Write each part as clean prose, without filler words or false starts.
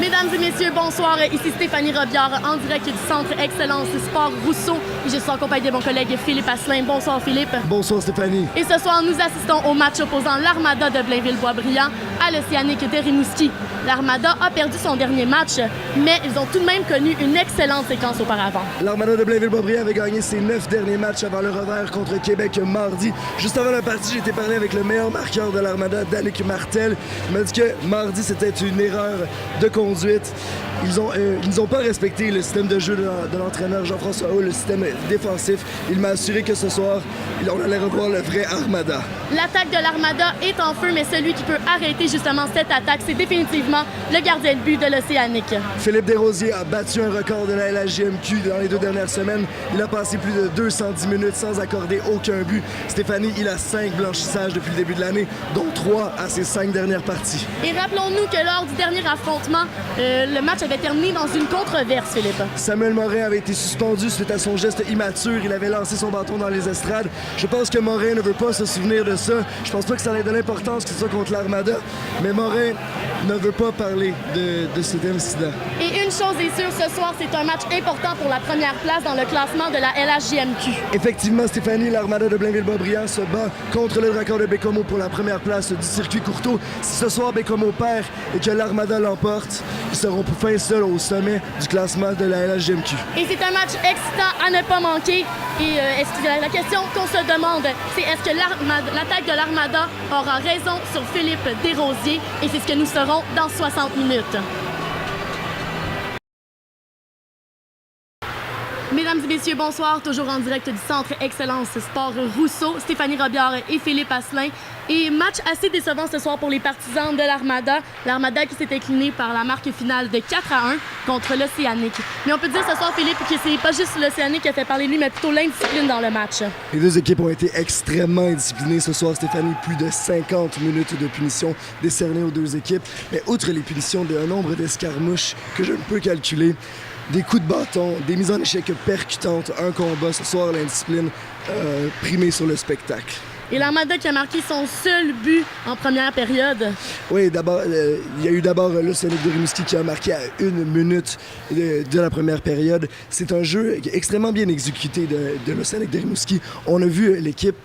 Mesdames et messieurs, bonsoir. Ici Stéphanie Robillard en direct du Centre Excellence Sport Rousseau. Et je suis en compagnie de mon collègue Philippe Asselin. Bonsoir Philippe. Bonsoir Stéphanie. Et ce soir, nous assistons au match opposant l'Armada de Blainville-Boisbriand à l'Océanique de Rimouski. L'Armada a perdu son dernier match, mais ils ont tout de même connu une excellente séquence auparavant. L'Armada de Blainville-Boisbriand avait gagné ses 9 derniers matchs avant le revers contre Québec mardi. Juste avant la partie, j'ai été parlé avec le meilleur marqueur de l'Armada, Danick Martel. Il m'a dit que mardi, c'était une erreur de conduite. Ils n'ont pas respecté le système de jeu de l'entraîneur Jean-François Hull, le système défensif. Il m'a assuré que ce soir, on allait revoir le vrai Armada. L'attaque de l'Armada est en feu, mais celui qui peut arrêter justement cette attaque, c'est définitivement le gardien de but de l'Océanique. Philippe Desrosiers a battu un record de la LHJMQ dans les 2 dernières semaines. Il a passé plus de 210 minutes sans accorder aucun but. Stéphanie, il a 5 blanchissages depuis le début de l'année, dont 3 à ses 5 dernières parties. Et rappelons-nous que lors du dernier affrontement, le match avait terminé dans une controverse, Philippe. Samuel Morin avait été suspendu suite à son geste immature. Il avait lancé son bâton dans les estrades. Je pense que Morin ne veut pas se souvenir de ça. Je pense pas que ça ait de l'importance que ce soit contre l'Armada, mais Morin ne veut pas parler de cet incident. Et une chose est sûre, ce soir, c'est un match important pour la première place dans le classement de la LHJMQ. Effectivement, Stéphanie, l'Armada de Blainville-Boisbriand se bat contre le Dracor de Bécomo pour la première place du circuit Courteau. Si ce soir Bécomo perd et que l'Armada l'emporte, ils seront pour fin seuls au sommet du classement de la LHJMQ. Et c'est un match excitant à ne pas manquer. Et la question qu'on se demande, c'est est-ce que l'attaque de l'Armada aura raison sur Philippe Desrosiers? Et c'est ce que nous saurons dans 60 minutes. Mesdames et messieurs, bonsoir. Toujours en direct du Centre Excellence Sport Rousseau. Stéphanie Robillard et Philippe Asselin. Et match assez décevant ce soir pour les partisans de l'Armada. L'Armada qui s'est incliné par la marque finale de 4-1 contre l'Océanique. Mais on peut dire ce soir, Philippe, que c'est pas juste l'Océanique qui a fait parler de lui, mais plutôt l'indiscipline dans le match. Les deux équipes ont été extrêmement indisciplinées ce soir, Stéphanie. Plus de 50 minutes de punition décernées aux deux équipes. Mais outre les punitions, un nombre d'escarmouches que je ne peux calculer, des coups de bâton, des mises en échec percutantes, un combat. Ce soir, l'indiscipline primée sur le spectacle. Et l'Armada qui a marqué son seul but en première période. Oui, d'abord, il y a eu d'abord l'Océanique de Rimouski qui a marqué à 1 minute de la première période. C'est un jeu extrêmement bien exécuté de l'Océanique de Rimouski. On a vu l'équipe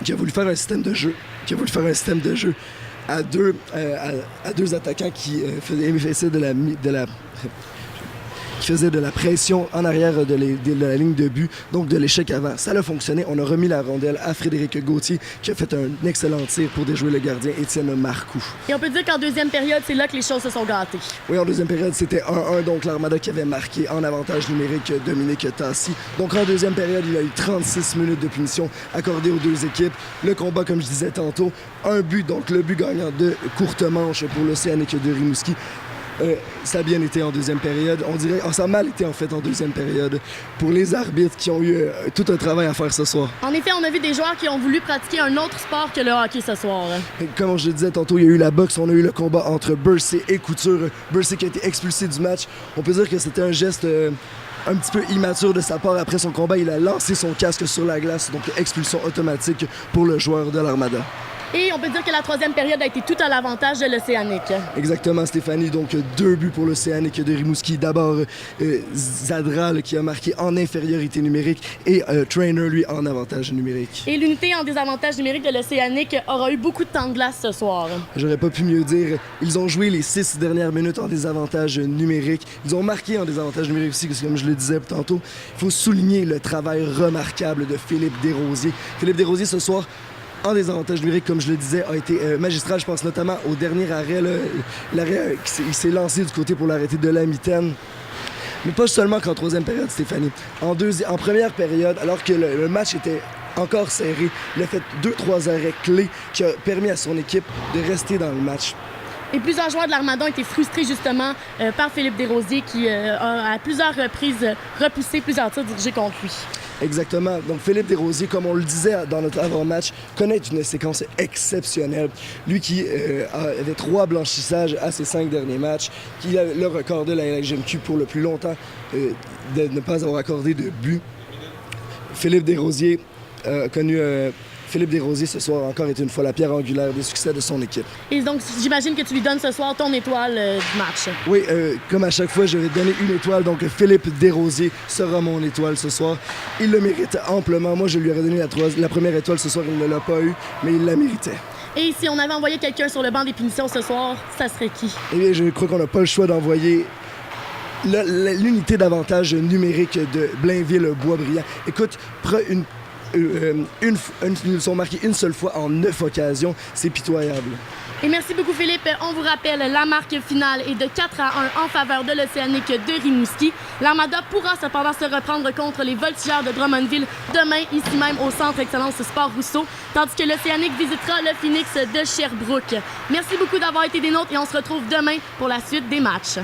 qui a voulu faire un système de jeu, à deux attaquants qui faisaient de la pression en arrière de la ligne de but, donc de l'échec avant. Ça a fonctionné. On a remis la rondelle à Frédéric Gauthier qui a fait un excellent tir pour déjouer le gardien Étienne Marcoux. Et on peut dire qu'en deuxième période, c'est là que les choses se sont gâtées. Oui, en deuxième période, c'était 1-1, donc l'Armada qui avait marqué en avantage numérique Dominique Tassi. Donc en deuxième période, il y a eu 36 minutes de punition accordées aux deux équipes. Le combat, comme je disais tantôt, un but, donc le but gagnant de courte manche pour l'Océanique de Rimouski. Ça a bien été en deuxième période. On dirait, ça a mal été en fait en deuxième période pour les arbitres qui ont eu tout un travail à faire ce soir. En effet, on a vu des joueurs qui ont voulu pratiquer un autre sport que le hockey ce soir. Comme je le disais tantôt, il y a eu la boxe, on a eu le combat entre Bursey et Couture. Bursey qui a été expulsé du match. On peut dire que c'était un geste un petit peu immature de sa part. Après son combat, il a lancé son casque sur la glace, donc expulsion automatique pour le joueur de l'Armada. Et on peut dire que la troisième période a été tout à l'avantage de l'Océanique. Exactement, Stéphanie. Donc, 2 buts pour l'Océanique de Rimouski. D'abord, Zadral qui a marqué en infériorité numérique et Trainer, lui, en avantage numérique. Et l'unité en désavantage numérique de l'Océanique aura eu beaucoup de temps de glace ce soir. J'aurais pas pu mieux dire. Ils ont joué les 6 dernières minutes en désavantage numérique. Ils ont marqué en désavantage numérique aussi, parce que comme je le disais tantôt, il faut souligner le travail remarquable de Philippe Desrosiers. Philippe Desrosiers, ce soir, en désavantage numérique, comme je le disais, a été magistral. Je pense notamment au dernier arrêt, l'arrêt il s'est lancé du côté pour l'arrêter de la mitaine. Mais pas seulement qu'en troisième période, Stéphanie. En première période, alors que le match était encore serré, il a fait 2-3 arrêts clés qui ont permis à son équipe de rester dans le match. Et plusieurs joueurs de l'Armada ont été frustrés justement par Philippe Desrosiers qui a à plusieurs reprises repoussé plusieurs tirs dirigés contre lui. Exactement. Donc Philippe Desrosiers, comme on le disait dans notre avant-match, connaît une séquence exceptionnelle. Lui qui avait 3 blanchissages à ses 5 derniers matchs, qui a le record de la LHJMQ pour le plus longtemps de ne pas avoir accordé de but. Philippe Desrosiers a connu Philippe Desrosiers, ce soir, encore est une fois la pierre angulaire des succès de son équipe. Et donc, j'imagine que tu lui donnes ce soir ton étoile du match. Oui, comme à chaque fois, je vais donner une étoile. Donc, Philippe Desrosiers sera mon étoile ce soir. Il le mérite amplement. Moi, je lui aurais donné la première étoile ce soir. Il ne l'a pas eu, mais il la méritait. Et si on avait envoyé quelqu'un sur le banc des punitions ce soir, ça serait qui? Eh bien, je crois qu'on n'a pas le choix d'envoyer l'unité d'avantage numérique de Blainville-Boisbriand. Écoute, ils sont marqués une seule fois en 9 occasions. C'est pitoyable. Et merci beaucoup, Philippe. On vous rappelle, la marque finale est de 4-1 en faveur de l'Océanique de Rimouski. L'Armada pourra cependant se reprendre contre les Voltigeurs de Drummondville demain, ici même au Centre Excellence Sport Rousseau, tandis que l'Océanique visitera le Phoenix de Sherbrooke. Merci beaucoup d'avoir été des nôtres et on se retrouve demain pour la suite des matchs.